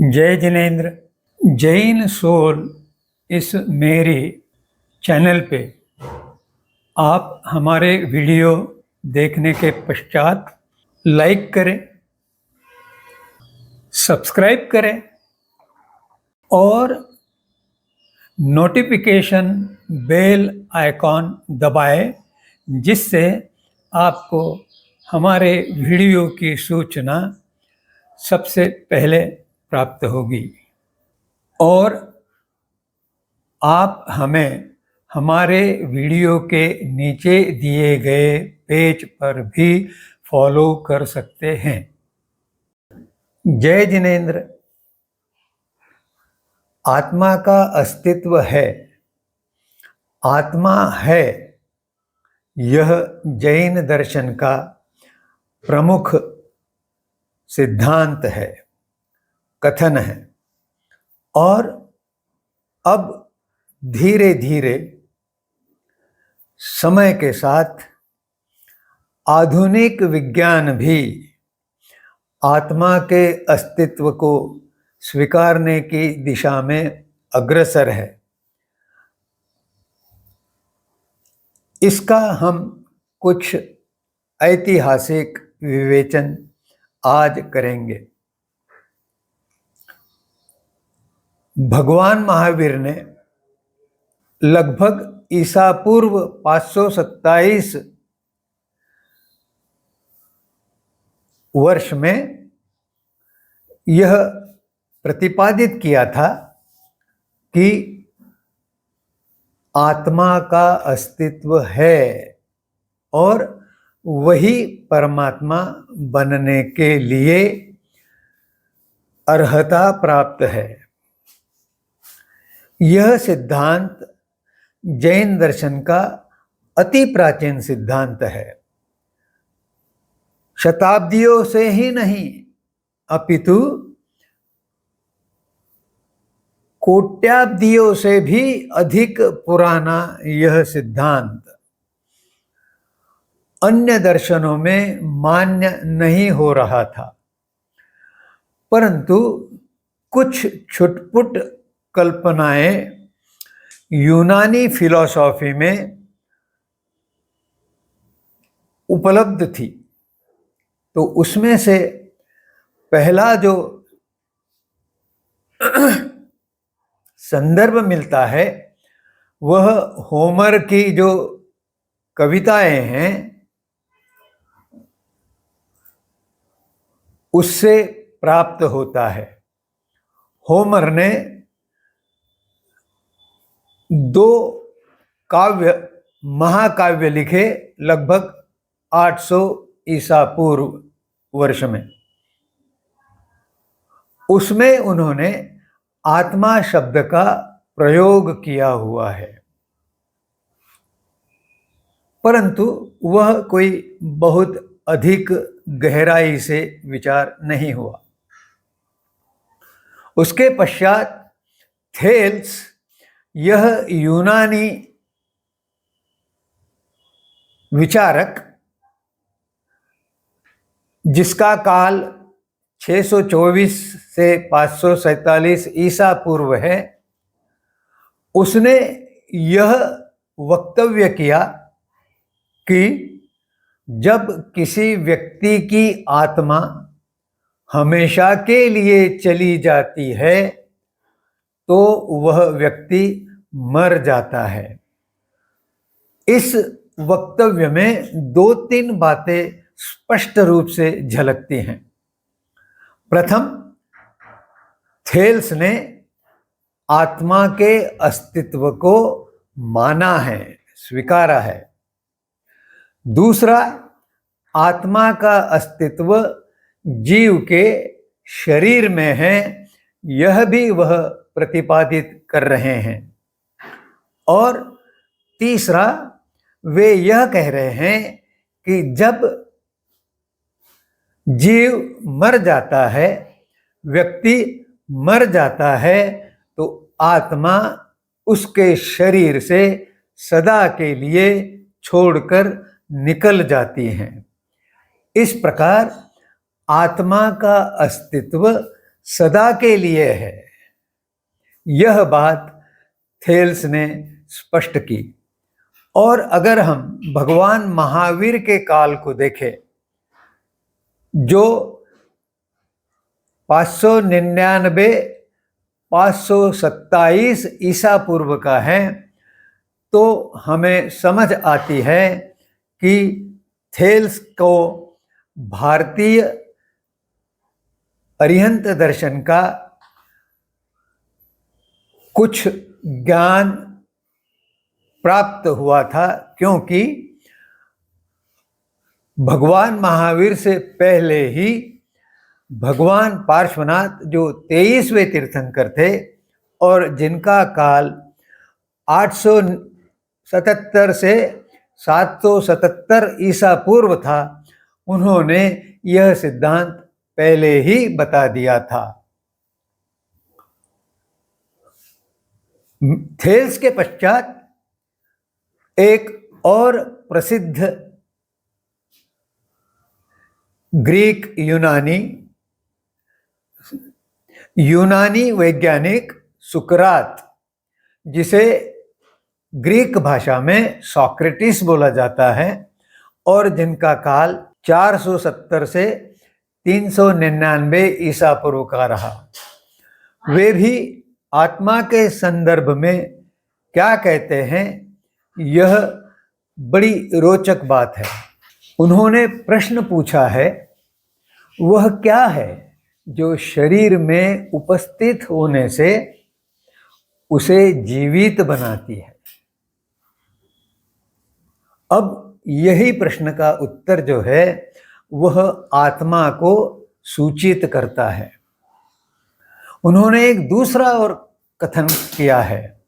जय जिनेन्द्र। जैन सोल इस मेरी चैनल पे आप हमारे वीडियो देखने के पश्चात लाइक करें, सब्सक्राइब करें और नोटिफिकेशन बेल आइकॉन दबाएं, जिससे आपको हमारे वीडियो की सूचना सबसे पहले प्राप्त होगी। और आप हमें हमारे वीडियो के नीचे दिए गए पेज पर भी फॉलो कर सकते हैं। जय जिनेन्द्र। आत्मा का अस्तित्व है, आत्मा है, यह जैन दर्शन का प्रमुख सिद्धांत है, कथन है। और अब धीरे धीरे समय के साथ आधुनिक विज्ञान भी आत्मा के अस्तित्व को स्वीकारने की दिशा में अग्रसर है। इसका हम कुछ ऐतिहासिक विवेचन आज करेंगे। भगवान महावीर ने लगभग ईसा पूर्व 527 वर्ष में यह प्रतिपादित किया था कि आत्मा का अस्तित्व है और वही परमात्मा बनने के लिए अर्हता प्राप्त है। यह सिद्धांत जैन दर्शन का अति प्राचीन सिद्धांत है। शताब्दियों से ही नहीं अपितु कोट्याब्दियों से भी अधिक पुराना यह सिद्धांत अन्य दर्शनों में मान्य नहीं हो रहा था, परंतु कुछ छुटपुट कल्पनाएं यूनानी फिलॉसफी में उपलब्ध थी। तो उसमें से पहला जो संदर्भ मिलता है वह होमर की जो कविताएं हैं उससे प्राप्त होता है। होमर ने 2 काव्य महाकाव्य लिखे लगभग 800 ईसा पूर्व वर्ष में। उसमें उन्होंने आत्मा शब्द का प्रयोग किया हुआ है, परंतु वह कोई बहुत अधिक गहराई से विचार नहीं हुआ। उसके पश्चात थेल्स, यह यूनानी विचारक जिसका काल 624 से 547 ईसा पूर्व है, उसने यह वक्तव्य किया कि जब किसी व्यक्ति की आत्मा हमेशा के लिए चली जाती है तो वह व्यक्ति मर जाता है। इस वक्तव्य में 2-3 बातें स्पष्ट रूप से झलकती हैं। प्रथम, थेल्स ने आत्मा के अस्तित्व को माना है, स्वीकारा है। दूसरा, आत्मा का अस्तित्व जीव के शरीर में है, यह भी वह प्रतिपादित कर रहे हैं। और तीसरा, वे यह कह रहे हैं कि जब जीव मर जाता है, व्यक्ति मर जाता है, तो आत्मा उसके शरीर से सदा के लिए छोड़कर निकल जाती हैं। इस प्रकार आत्मा का अस्तित्व सदा के लिए है। यह बात थेल्स ने स्पष्ट की। और अगर हम भगवान महावीर के काल को देखें, जो 599 527 ईसा पूर्व का है, तो हमें समझ आती है कि थेल्स को भारतीय अरिहंत दर्शन का कुछ ज्ञान प्राप्त हुआ था, क्योंकि भगवान महावीर से पहले ही भगवान पार्श्वनाथ, जो 23वें तीर्थंकर थे और जिनका काल 877 से 777 ईसा पूर्व था, उन्होंने यह सिद्धांत पहले ही बता दिया था। थेल्स के पश्चात एक और प्रसिद्ध ग्रीक यूनानी वैज्ञानिक सुकरात, जिसे ग्रीक भाषा में सोक्रेटिस बोला जाता है और जिनका काल 470 से 399 ईसा पूर्व का रहा, वे भी आत्मा के संदर्भ में क्या कहते हैं, यह बड़ी रोचक बात है। उन्होंने प्रश्न पूछा है, वह क्या है जो शरीर में उपस्थित होने से उसे जीवित बनाती है। अब यही प्रश्न का उत्तर जो है, वह आत्मा को सूचित करता है। उन्होंने एक दूसरा और कथन किया है।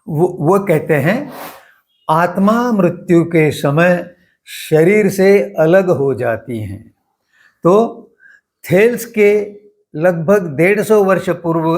वो कहते हैं, आत्मा मृत्यु के समय शरीर से अलग हो जाती हैं। तो थेल्स के लगभग 150 वर्ष पूर्व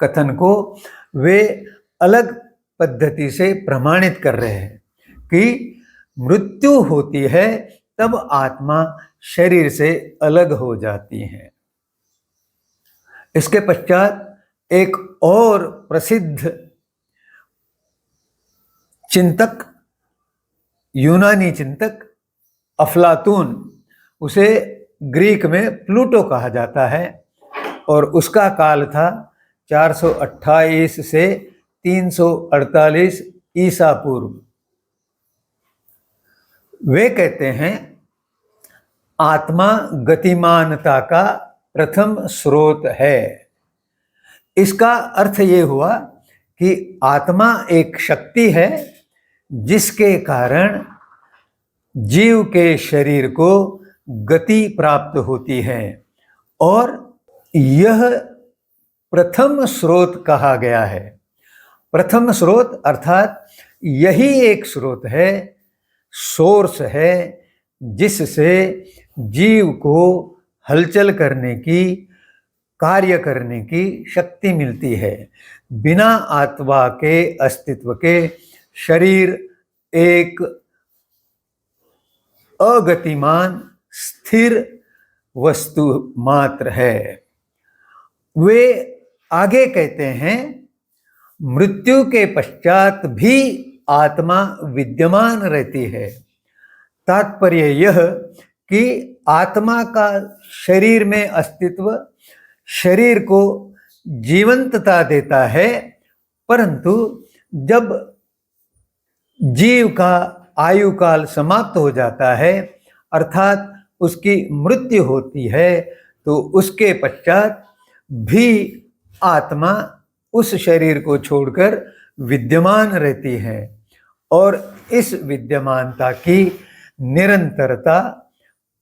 कथन को वे अलग पद्धति से प्रमाणित कर रहे हैं कि मृत्यु होती है तब आत्मा शरीर से अलग हो जाती है। इसके पश्चात एक और प्रसिद्ध चिंतक, यूनानी चिंतक अफलातून, उसे ग्रीक में प्लूटो कहा जाता है और उसका काल था 428 से 348 ईसा पूर्व। वे कहते हैं, आत्मा गतिमानता का प्रथम स्रोत है। इसका अर्थ ये हुआ कि आत्मा एक शक्ति है जिसके कारण जीव के शरीर को गति प्राप्त होती है, और यह प्रथम स्रोत कहा गया है। प्रथम स्रोत अर्थात यही एक स्रोत है, सोर्स है, जिससे जीव को हलचल करने की, कार्य करने की शक्ति मिलती है। बिना आत्मा के अस्तित्व के शरीर एक अगतिमान स्थिर वस्तु मात्र है। वे आगे कहते हैं, मृत्यु के पश्चात भी आत्मा विद्यमान रहती है। तात्पर्य यह कि आत्मा का शरीर में अस्तित्व शरीर को जीवंतता देता है, परंतु जब जीव का आयु काल समाप्त हो जाता है, अर्थात उसकी मृत्यु होती है, तो उसके पश्चात भी आत्मा उस शरीर को छोड़कर विद्यमान रहती है और इस विद्यमानता की निरंतरता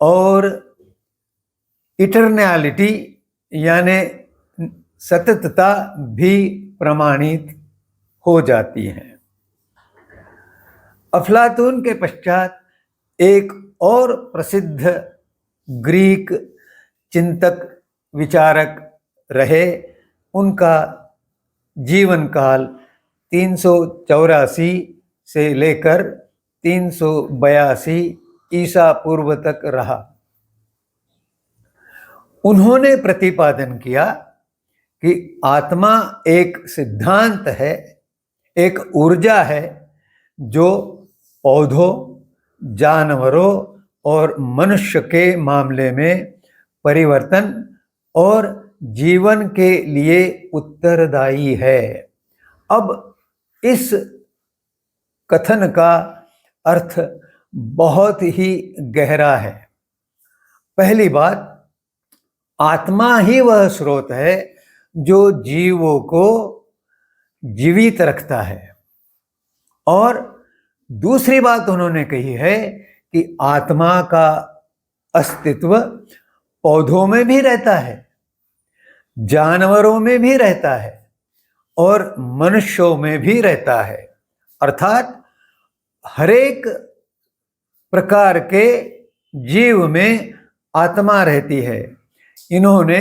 और इटर्नैलिटी यानी सततता भी प्रमाणित हो जाती है। अफलातून के पश्चात एक और प्रसिद्ध ग्रीक चिंतक विचारक रहे। उनका जीवन काल 384 से लेकर 382 ईसा पूर्व तक रहा। उन्होंने प्रतिपादन किया कि आत्मा एक सिद्धांत है, एक ऊर्जा है जो पौधों, जानवरों और मनुष्य के मामले में परिवर्तन और जीवन के लिए उत्तरदायी है। अब इस कथन का अर्थ बहुत ही गहरा है। पहली बात, आत्मा ही वह स्रोत है जो जीवों को जीवित रखता है। और दूसरी बात उन्होंने कही है कि आत्मा का अस्तित्व पौधों में भी रहता है, जानवरों में भी रहता है और मनुष्यों में भी रहता है। अर्थात हरेक प्रकार के जीव में आत्मा रहती है। इन्होंने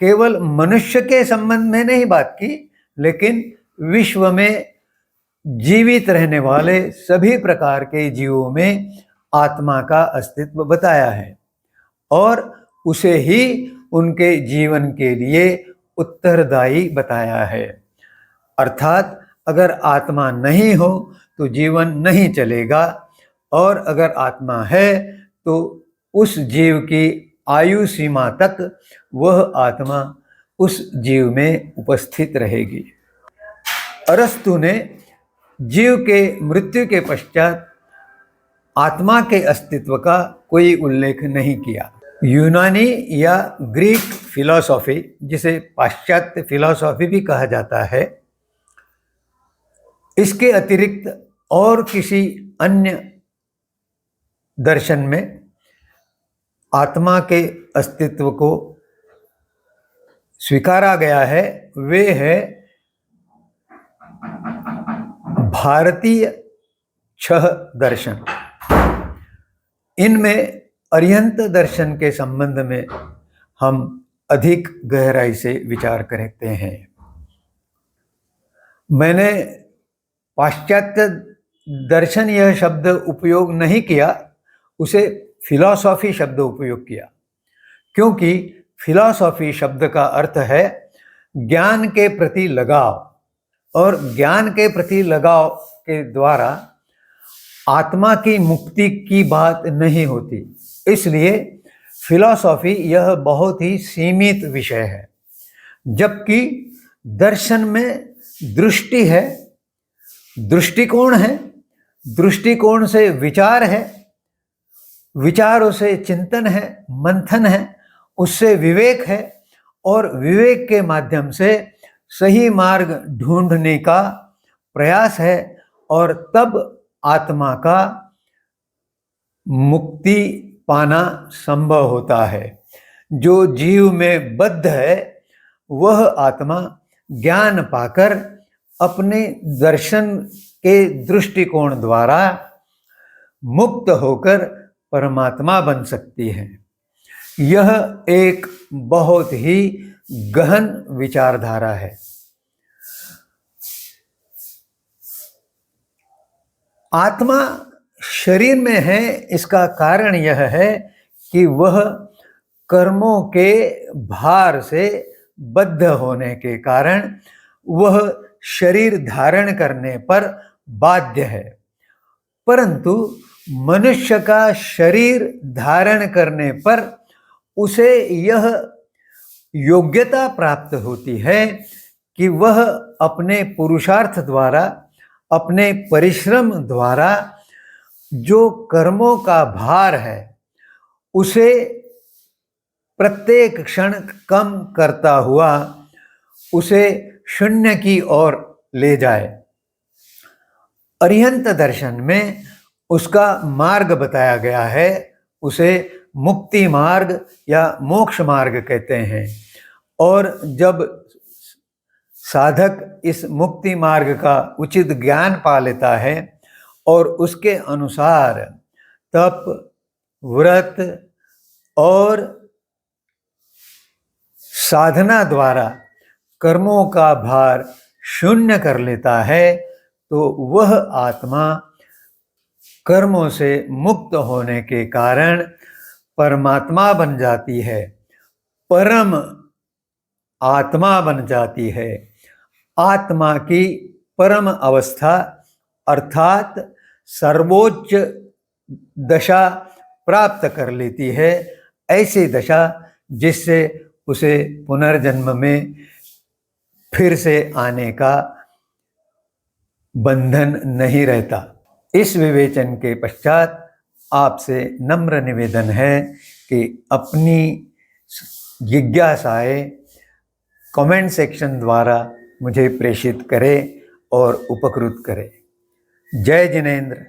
केवल मनुष्य के संबंध में नहीं बात की, लेकिन विश्व में जीवित रहने वाले सभी प्रकार के जीवों में आत्मा का अस्तित्व बताया है और उसे ही उनके जीवन के लिए उत्तरदायी बताया है। अर्थात अगर आत्मा नहीं हो तो जीवन नहीं चलेगा, और अगर आत्मा है तो उस जीव की आयु सीमा तक वह आत्मा उस जीव में उपस्थित रहेगी। अरस्तु ने जीव के मृत्यु के पश्चात आत्मा के अस्तित्व का कोई उल्लेख नहीं किया। यूनानी या ग्रीक फिलॉसफी, जिसे पाश्चात्य फिलॉसफी भी कहा जाता है, इसके अतिरिक्त और किसी अन्य दर्शन में आत्मा के अस्तित्व को स्वीकारा गया है, वे है भारतीय 6 दर्शन। इनमें अरिहंत दर्शन के संबंध में हम अधिक गहराई से विचार करते हैं। मैंने पाश्चात्य दर्शन यह शब्द उपयोग नहीं किया, उसे फिलॉसफी शब्द उपयोग किया, क्योंकि फिलॉसफी शब्द का अर्थ है ज्ञान के प्रति लगाव, और ज्ञान के प्रति लगाव के द्वारा आत्मा की मुक्ति की बात नहीं होती। इसलिए फिलॉसफी यह बहुत ही सीमित विषय है, जबकि दर्शन में दृष्टि है, दृष्टिकोण है, दृष्टिकोण से विचार है, विचारों से चिंतन है, मंथन है, उससे विवेक है, और विवेक के माध्यम से सही मार्ग ढूंढने का प्रयास है, और तब आत्मा का मुक्ति पाना संभव होता है। जो जीव में बद्ध है वह आत्मा ज्ञान पाकर अपने दर्शन के दृष्टिकोण द्वारा मुक्त होकर परमात्मा बन सकती है। यह एक बहुत ही गहन विचारधारा है। आत्मा शरीर में है, इसका कारण यह है कि वह कर्मों के भार से बद्ध होने के कारण वह शरीर धारण करने पर बाध्य है। परंतु मनुष्य का शरीर धारण करने पर उसे यह योग्यता प्राप्त होती है कि वह अपने पुरुषार्थ द्वारा, अपने परिश्रम द्वारा जो कर्मों का भार है उसे प्रत्येक क्षण कम करता हुआ उसे शून्य की ओर ले जाए। अरिहंत दर्शन में उसका मार्ग बताया गया है, उसे मुक्ति मार्ग या मोक्ष मार्ग कहते हैं। और जब साधक इस मुक्ति मार्ग का उचित ज्ञान पा लेता है और उसके अनुसार तप, व्रत और साधना द्वारा कर्मों का भार शून्य कर लेता है, तो वह आत्मा कर्मों से मुक्त होने के कारण परमात्मा बन जाती है। परम आत्मा बन जाती है। आत्मा की परम अवस्था अर्थात सर्वोच्च दशा प्राप्त कर लेती है, ऐसी दशा जिससे उसे पुनर्जन्म में फिर से आने का बंधन नहीं रहता। इस विवेचन के पश्चात आपसे नम्र निवेदन है कि अपनी जिज्ञासाएं कमेंट सेक्शन द्वारा मुझे प्रेषित करें और उपकृत करें। जय जिनेंद्र।